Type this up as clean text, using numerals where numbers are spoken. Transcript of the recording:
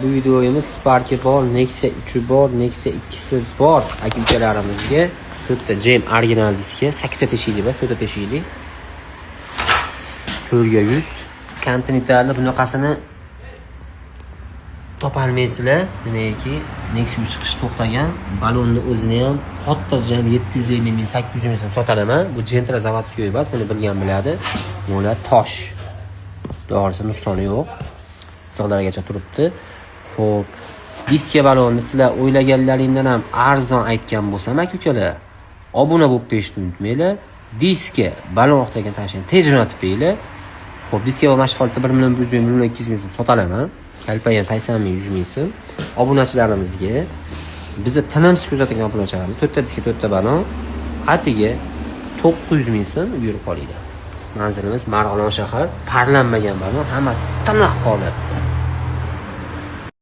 Bu videomiz Spark'i bor, Nexia 3 bor, Nexia 2si bor aka-ukalarimizga 4 ta Gem original diski, 8 teshikli va 4 teshikli. 400 kontinentalni bunaqasini topolmaysizlar. Demakki, Nexia chiqish to'xtagan. Balonni o'zini ham xotirjam 750 ming, 800 ming so'm sotalaman. Bu Gentra zavodskiy emas, buni bilgan biladi. Mo'la tosh. Doğrusu nuqsoni yo'q. Sig'largacha turibdi. Xo'p, diska balonni sizlar o'ylaganlaringdan ham arzon aytgan bo'lsam, aka-ukalar, obuna bo'lib qo'yishni unutmanglar. Diska balon o'rtagan tashini tez jo'natib qo'yinglar. Xo'p, diska va mashq holatda 1 million 100 ming, 1 million 200 ming so'm sotalaman. Kalpayan 80 ming, 100 ming so'm. Obunachilarimizga, bizni tinimsiz kuzatgan obunachilarimiz 4 ta diska, 4 ta balon, atiga 900 ming so'm buyurib olinglar. Manzilimiz Marg'ilon shahar, parlanmagan balon, hammasi tiniq holatda.